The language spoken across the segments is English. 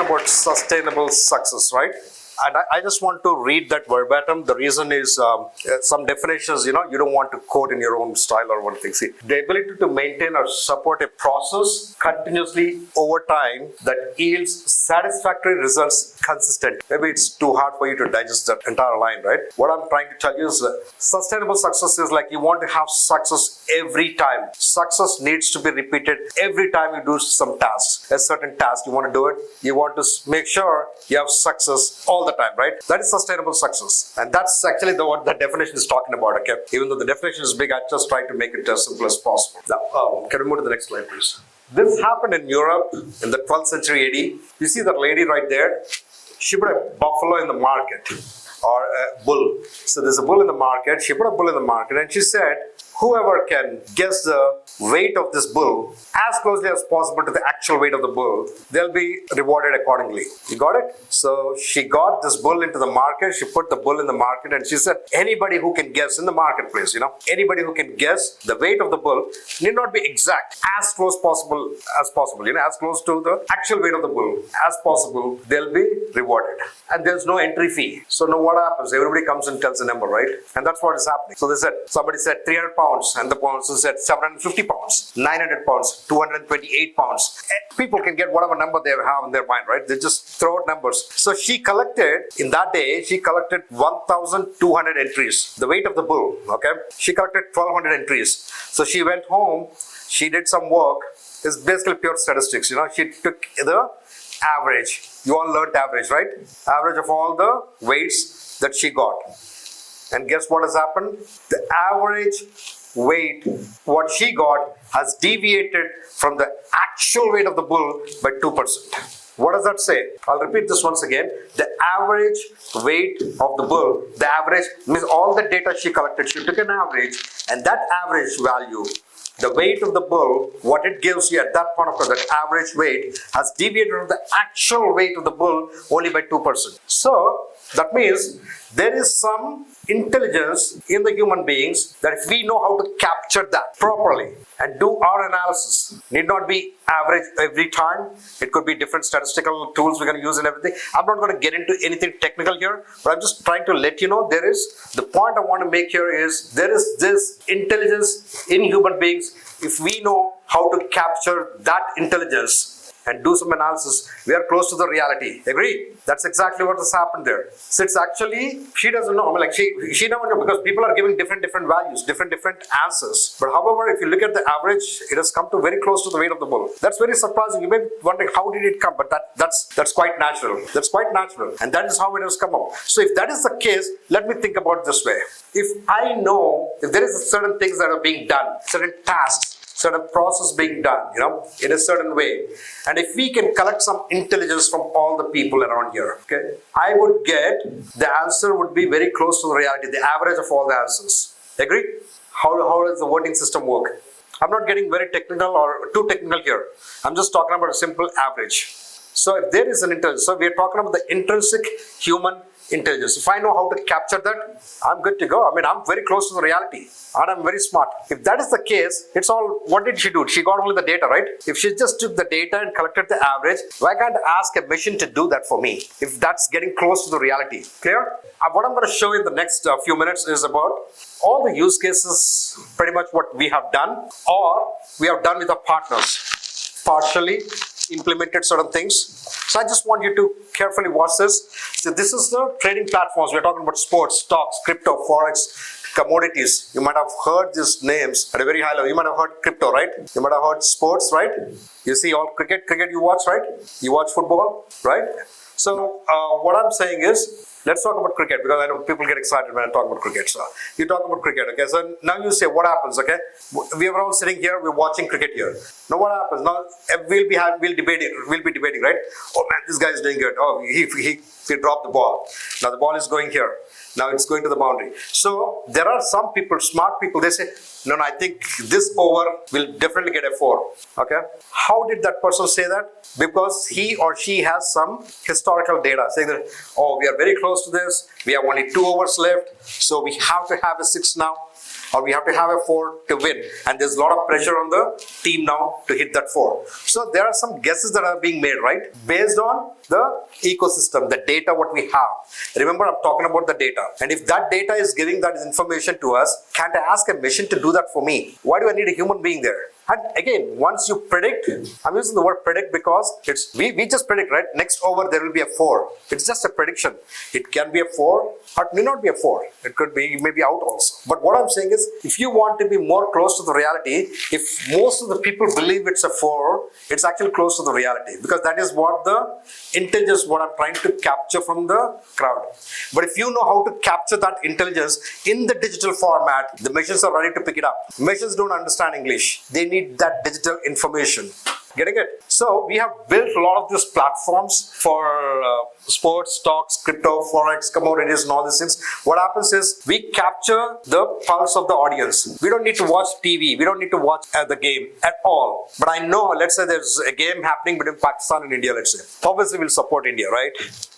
about sustainable success, right? And I just want to read that verbatim. The reason is some definitions, you don't want to quote in your own style or one thing. See, the ability to maintain or support a process continuously over time that yields satisfactory results consistent. Maybe it's too hard for you to digest that entire line, right? What I'm trying to tell you is sustainable success is like you want to have success every time. Success needs to be repeated every time you do some tasks. A certain task, you want to do it. You want to make sure you have success all the time, right? That is sustainable success. And that's actually what the definition is talking about, okay? Even though the definition is big, I just try to make it as simple as possible. Now, can we move to the next slide, please? This happened in Europe in the 12th century AD. You see that lady right there? She put a buffalo in the market, or a bull. So there's a bull in the market. She put a bull in the market and she said, whoever can guess the weight of this bull as closely as possible to the actual weight of the bull, they'll be rewarded accordingly. You got it? So she got this bull into the market. She put the bull in the market and she said, anybody who can guess in the marketplace, anybody who can guess the weight of the bull need not be exact, as close as possible, as close to the actual weight of the bull as possible, they'll be rewarded. And there's no entry fee. So now what happens? Everybody comes and tells a number, right? And that's what is happening. So somebody said 300 pounds and the person said 750 pounds, 900 pounds, 228 pounds. And people can get whatever number they have in their mind, right? They just throw out numbers. So she collected, in that day, she collected 1,200 entries, the weight of the bull, okay? She collected 1,200 entries. So she went home, she did some work. It's basically pure statistics, She took the average. You all learned average, right? Average of all the weights that she got. And guess what has happened? The average weight, what she got, has deviated from the actual weight of the bull by 2%. What does that say? I'll repeat this once again. The average weight of the bull, the average means all the data she collected, she took an average, and that average value, the weight of the bull, what it gives you at that point of time, that average weight, has deviated from the actual weight of the bull only by 2%. So that means there is some intelligence in the human beings that if we know how to capture that properly and do our analysis, need not be average every time. It could be different statistical tools we're going to use and everything. I'm not going to get into anything technical here, but I'm just trying to let you know the point I want to make here is there is this intelligence in human beings. If we know how to capture that intelligence and do some analysis, we are close to the reality. Agree? That's exactly what has happened there. So it's actually, she doesn't know. She never knows because people are giving different values, different answers. But however, if you look at the average, it has come to very close to the weight of the bull. That's very surprising. You may be wondering, how did it come? But that's quite natural. That's quite natural. And that is how it has come up. So if that is the case, let me think about it this way. If I know, if there is certain things that are being done, certain tasks, certain process being done, in a certain way. And if we can collect some intelligence from all the people around here, okay, I would get, the answer would be very close to the reality, the average of all the answers. Agree? How does the voting system work? I'm not getting very technical or too technical here. I'm just talking about a simple average. So if there is an intelligence, so we are talking about the intrinsic human intelligence. If I know how to capture that, I'm good to go. I'm very close to the reality and I'm very smart. If that is the case, it's all, what did she do? She got only the data, right? If she just took the data and collected the average, why can't I ask a machine to do that for me? If that's getting close to the reality. Clear? What I'm going to show you in the next few minutes is about all the use cases, pretty much what we have done or we have done with our partners. Partially implemented certain things. So I just want you to carefully watch this. So this is the trading platforms. We're talking about sports, stocks, crypto, forex, commodities. You might have heard these names at a very high level. You might have heard crypto, right? You might have heard sports, right? You see all cricket you watch, right? You watch football, right? So what I'm saying is, let's talk about cricket, because I know people get excited when I talk about cricket. So you talk about cricket, okay? So now you say, what happens, okay? We are all sitting here, we're watching cricket here. Now what happens? Now we'll be debating, right? Oh man, this guy is doing good. Oh, he dropped the ball. Now the ball is going here. Now it's going to the boundary. So there are some people, smart people, they say, no, I think this over will definitely get a 4. Okay? How did that person say that? Because he or she has some historical data saying that, oh, we are very close to this. We have only 2 overs left. So we have to have a 6 now. or we have to have a 4 to win. And there's a lot of pressure on the team now to hit that 4. So there are some guesses that are being made, right? Based on the ecosystem, the data what we have. Remember, I'm talking about the data. And if that data is giving that information to us, can't I ask a machine to do that for me? Why do I need a human being there? And again, once you predict, I'm using the word predict because we just predict, right? Next over there will be a 4. It's just a prediction. It can be a 4 or it may not be a 4. It could be, maybe out also. But what I'm saying is, if you want to be more close to the reality, if most of the people believe it's a 4, it's actually close to the reality, because that is what the intelligence, what I'm trying to capture from the crowd. But if you know how to capture that intelligence in the digital format, the machines are ready to pick it up. Machines don't understand English. They need that digital information. Getting it? So we have built a lot of these platforms for sports, stocks, crypto, forex, commodities, and all these things. What happens is we capture the pulse of the audience. We don't need to watch TV. We don't need to watch the game at all. But I know, let's say there's a game happening between Pakistan and India, let's say. Obviously, we'll support India, right?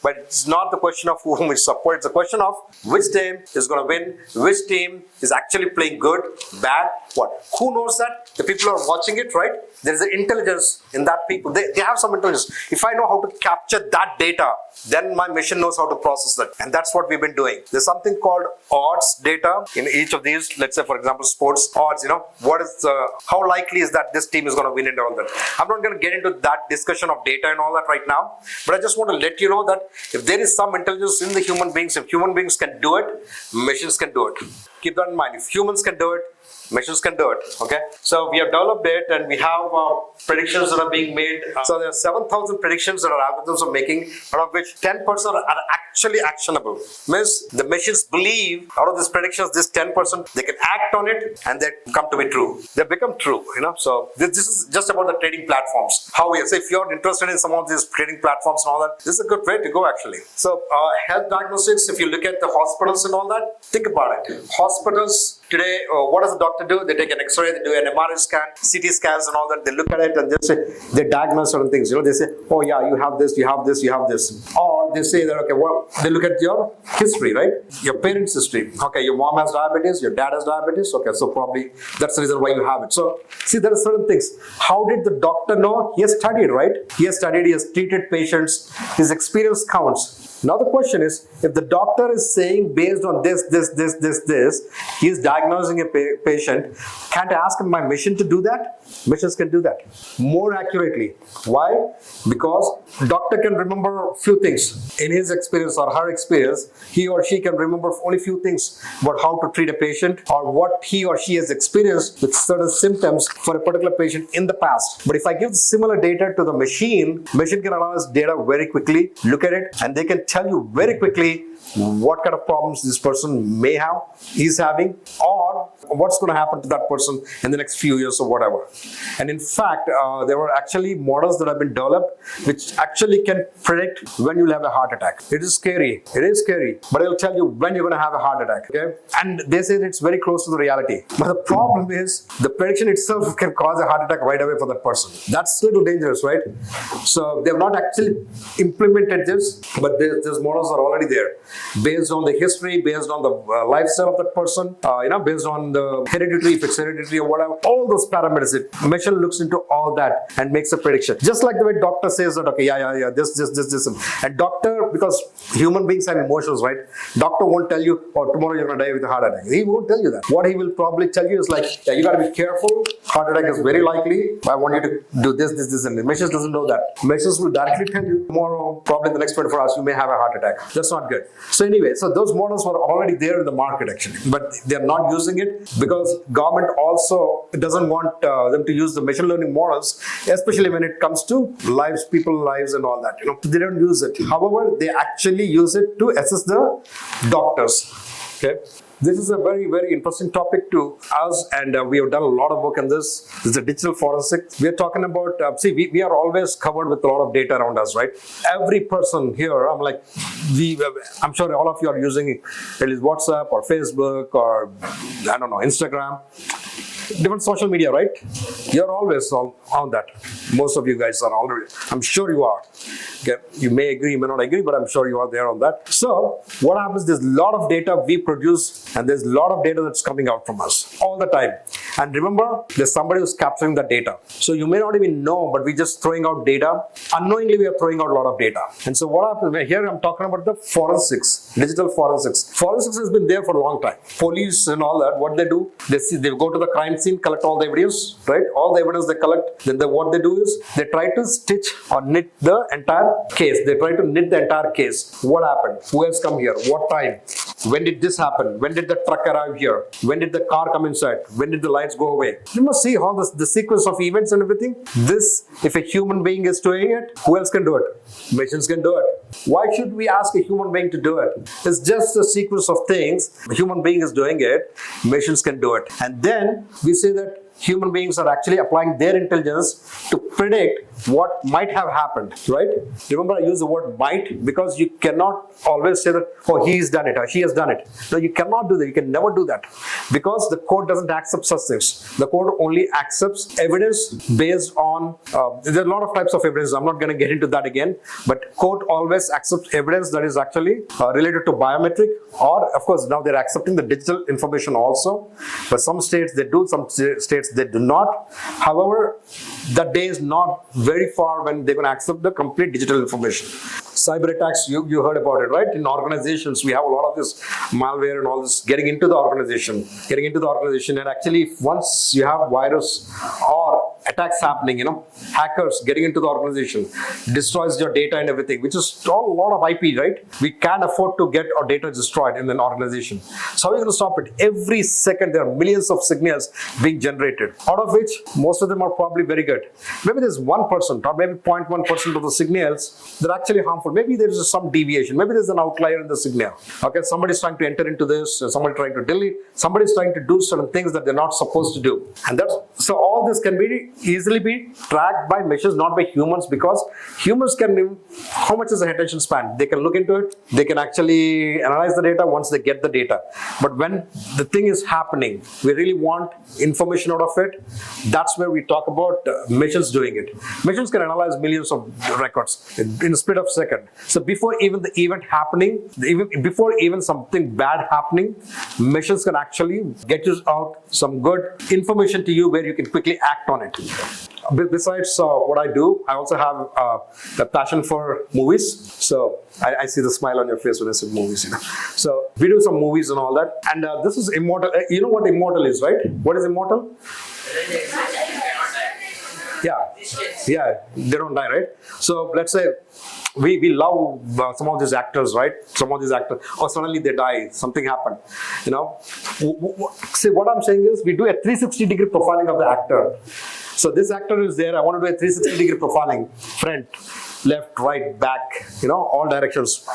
But it's not the question of whom we support. It's a question of which team is going to win, which team is actually playing good, bad, what. Who knows that? The people are watching it, right? There is an intelligence in that people. They have some intelligence. If I know how to capture that data, then my machine knows how to process that. And that's what we've been doing. There's something called odds data in each of these. Let's say, for example, sports odds, what is how likely is that this team is going to win and all that. I'm not going to get into that discussion of data and all that right now, but I just want to let you know that if there is some intelligence in the human beings, if human beings can do it, machines can do it. Keep that in mind. If humans can do it, machines can do it. Okay, so we have developed it, and we have predictions that are being made. So there are 7,000 predictions that our algorithms are making, out of which 10% are actually actionable. Means the machines believe out of these predictions, this 10%, they can act on it and they come to be true. They become true, So this is just about the trading platforms. How we say, if you're interested in some of these trading platforms and all that, this is a good way to go actually. So health diagnostics, if you look at the hospitals and all that, think about it. Hospitals today, what does the doctor do? They take an X-ray, they do an MRI scan, CT scans and all that. They look at it and they diagnose certain things. They say, oh yeah, you have this, you have this, you have this. Or they say that, okay, well, they look at your history, right? Your parents' history. Okay, your mom has diabetes, your dad has diabetes. Okay, so probably that's the reason why you have it. So see, there are certain things. How did the doctor know? He has studied, right? He has studied, he has treated patients. His experience counts. Now the question is, if the doctor is saying based on this, he is diagnosing a patient, can't I ask my machine to do that? Machines can do that more accurately. Why? Because doctor can remember few things. In his experience or her experience, he or she can remember only few things about how to treat a patient or what he or she has experienced with certain symptoms for a particular patient in the past. But if I give similar data to the machine can analyze data very quickly, look at it, and they can tell you very quickly what kind of problems this person may have, is having, or what's going to happen to that person in the next few years or whatever. And in fact, there were actually models that have been developed which actually can predict when you'll have a heart attack. It is scary. It is scary. But it'll tell you when you're going to have a heart attack. Okay? And they say it's very close to the reality. But the problem is the prediction itself can cause a heart attack right away for that person. That's a little dangerous, right? So they have not actually implemented this, but these models are already there. Based on the history, based on the lifestyle of that person, based on the hereditary, if it's hereditary or whatever, all those parameters, machine looks into all that and makes a prediction. Just like the way doctor says that, okay, this. And doctor, because human beings have emotions, right? Doctor won't tell you, oh, tomorrow you're going to die with a heart attack. He won't tell you that. What he will probably tell you is like, yeah, you got to be careful. Heart attack is very likely. I want you to do this, and the machines doesn't know that. Machines will directly tell you tomorrow, probably in the next 24 hours, you may have a heart attack. That's not good. So anyway, so those models were already there in the market actually, but they're not using it because government also doesn't want them to use the machine learning models, especially when it comes to lives, people's lives and all that. They don't use it. However, they actually use it to assess the doctors. Okay. This is a very, very interesting topic to us, and we have done a lot of work on this. This is a digital forensics. We are talking about, we are always covered with a lot of data around us, right? Every person here, I'm sure all of you are using at least WhatsApp or Facebook or, I don't know, Instagram. different social media, right? You're always on that. Most of you guys are already, I'm sure you are. Okay. You may agree, you may not agree, but I'm sure you are there on that. So what happens, there's a lot of data we produce and there's a lot of data that's coming out from us all the time. And remember, there's somebody who's capturing that data. So you may not even know, but we're just throwing out data. Unknowingly, we are throwing out a lot of data. And so what happens, here I'm talking about the forensics, digital forensics. Forensics has been there for a long time. Police and all that, what they do, they go to the crime scene, collect all the evidence, right? All the evidence they collect, then what they do is they try to stitch or knit the entire case. They try to knit the entire case. What happened? Who has come here? What time? When did this happen? When did the truck arrive here? When did the car come inside? When did the lights go away? You must see how the sequence of events and everything. This, if a human being is doing it, who else can do it? Machines can do it. Why should we ask a human being to do it? It's just a sequence of things. A human being is doing it. Machines can do it. And then we say that human beings are actually applying their intelligence to predict what might have happened, right? Remember, I use the word might because you cannot always say that, oh, he's done it or she has done it. No, you cannot do that. You can never do that because the code doesn't accept such things. The code only accepts evidence based on, there are a lot of types of evidence. I'm not going to get into that again, but code always accepts evidence that is actually related to biometric, or of course, now they're accepting the digital information also. But some states they do, some states they do not. However, that day is not very far when they're going to accept the complete digital information. Cyber attacks, you heard about it, right? In organizations, we have a lot of this malware and all this getting into the organization. And actually, once you have virus or attacks happening, hackers getting into the organization, destroys your data and everything, which is all a lot of IP, right? We can't afford to get our data destroyed in an organization. So how are you going to stop it? Every second, there are millions of signals being generated, out of which most of them are probably very good. Maybe there's 1% or maybe 0.1% of the signals that are actually harmful. Maybe there is some deviation. Maybe there's an outlier in the signal. Okay, somebody's trying to enter into this, somebody trying to delete, somebody's trying to do certain things that they're not supposed to do. And so all this can easily be tracked by machines, not by humans, because humans can, how much is the attention span? They can look into it, they can actually analyze the data once they get the data. But when the thing is happening, we really want information out of it. That's where we talk about machines doing it. Machines can analyze millions of records in a split of a second. So before even the event happening, before even something bad happening, machines can actually get you out some good information to you where you can quickly act on it. Besides what I do, I also have a passion for movies. So I see the smile on your face when I say movies. So we do some movies and all that. And this is immortal. You know what immortal is, right? What is immortal? Yeah, they don't die, right? So let's say we love some of these actors, right? Some of these actors, or suddenly they die, something happened, See, what I'm saying is we do a 360-degree profiling of the actor. So this actor is there, I want to do a 360-degree profiling, front, left, right, back, all directions.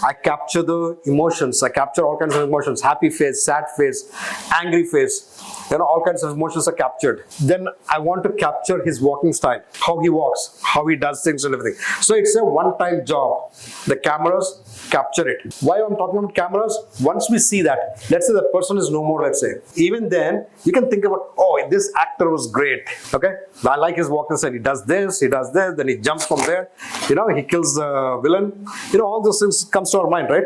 I capture the emotions, I capture all kinds of emotions, happy face, sad face, angry face, all kinds of emotions are captured. Then I want to capture his walking style, how he walks, how he does things and everything. So it's a one-time job. The cameras capture it. Why I'm talking about cameras? Once we see that, let's say the person is no more, let's say. Even then, you can think about, oh, this actor was great, okay? I like his walking style. He does this, then he jumps from there, he kills the villain. All those things comes to our mind, right?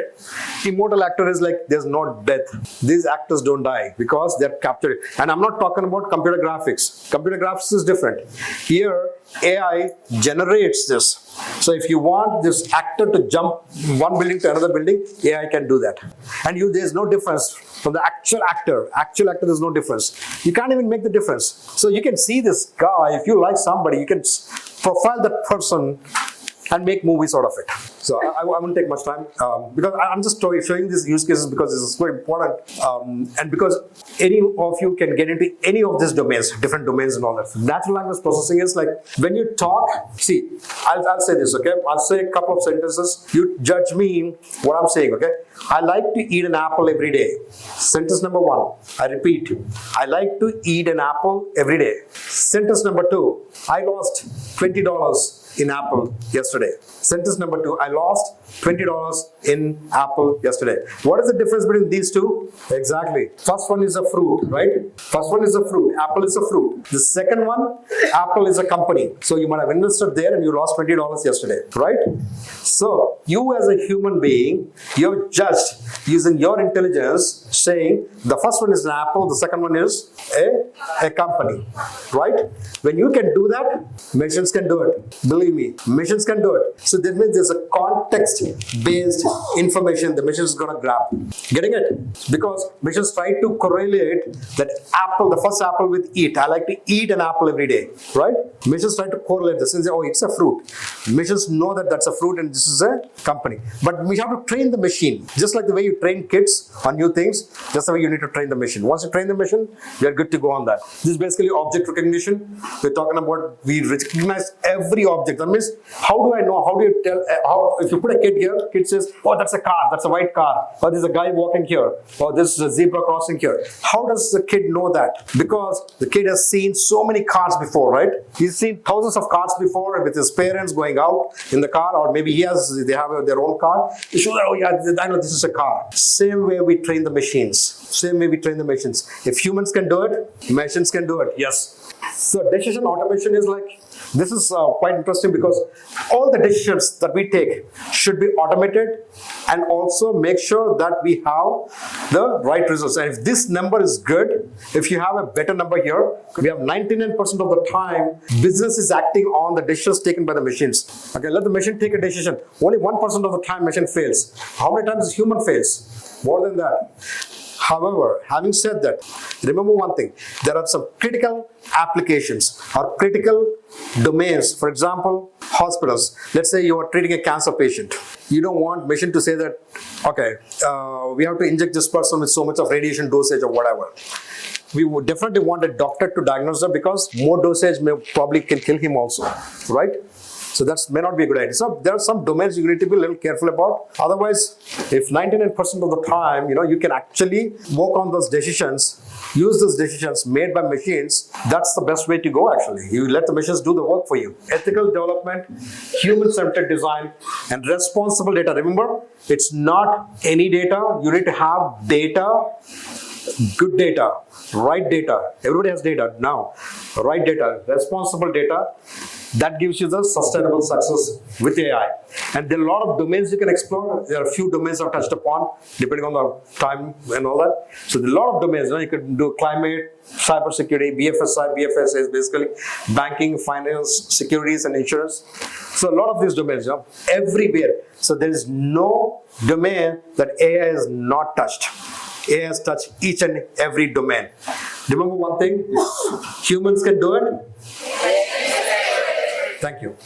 Immortal actor is like, there's no death. These actors don't die because they're captured. And I'm not talking about computer graphics. Computer graphics is different. Here, AI generates this. So if you want this actor to jump one building to another building, AI can do that. And there's no difference from the actual actor. Actual actor, there's no difference. You can't even make the difference. So you can see this guy, if you like somebody, you can profile that person and make movies out of it. So I won't take much time because I'm just showing these use cases because this is so important and because any of you can get into any of these domains, different domains and all that. Natural language processing is like when you talk, see, I'll say this, okay? I'll say a couple of sentences. You judge me what I'm saying, okay? I like to eat an apple every day. Sentence number 1, I repeat, I like to eat an apple every day. Sentence number 2, I lost $20 in Apple yesterday. Sentence number 2, I lost $20 in Apple yesterday. What is the difference between these two? Exactly. First one is a fruit, right? First one is a fruit. Apple is a fruit. The second one, Apple is a company. So you might have invested there and you lost $20 yesterday, right? So you as a human being, you're judged using your intelligence, saying the first one is an Apple, the second one is a company, right? When you can do that, machines can do it. Believe me, machines can do it. So that means there's a context-based information the machine is going to grab. Getting it? Because machines try to correlate that apple, the first apple with eat. I like to eat an apple every day, right? Machines try to correlate this and say, oh, it's a fruit. Machines know that that's a fruit and this is a company. But we have to train the machine. Just like the way you train kids on new things, that's the way you need to train the machine. Once you train the machine, you're good to go on that. This is basically object recognition. We're talking about we recognize every object. That means, how do I know? How do you tell? If you put a kid here, kid says, oh, that's a car, that's a white car, or there's a guy walking here, or this is a zebra crossing here. How does the kid know that? Because the kid has seen so many cars before, right? He's seen thousands of cars before with his parents going out in the car, or maybe they have their own car. He shows that, oh yeah, I know this is a car. Same way we train the machines. Same way we train the machines. If humans can do it, machines can do it. Yes. So decision automation is like, this is quite interesting because all the decisions that we take should be automated and also make sure that we have the right results. And if this number is good, if you have a better number here, we have 99% of the time, business is acting on the decisions taken by the machines. Okay, let the machine take a decision. Only 1% of the time machine fails. How many times human fails? More than that. However, having said that, remember one thing, there are some critical applications or critical domains. For example, hospitals. Let's say you are treating a cancer patient. You don't want machine to say that, okay, we have to inject this person with so much of radiation dosage or whatever. We would definitely want a doctor to diagnose that because more dosage probably can kill him also, right? So that may not be a good idea. So there are some domains you need to be a little careful about. Otherwise, if 99% of the time, you can actually work on those decisions, use those decisions made by machines, that's the best way to go actually. You let the machines do the work for you. Ethical development, human-centered design, and responsible data. Remember, it's not any data. You need to have data, good data, right data. Everybody has data now. Right data, responsible data. That gives you the sustainable success with AI. And there are a lot of domains you can explore. There are a few domains I've touched upon, depending on the time and all that. So there are a lot of domains. You can do climate, cybersecurity, BFSI. BFS is basically banking, finance, securities, and insurance. So a lot of these domains, everywhere. So there is no domain that AI has not touched. AI has touched each and every domain. Remember one thing, humans can do it. Thank you.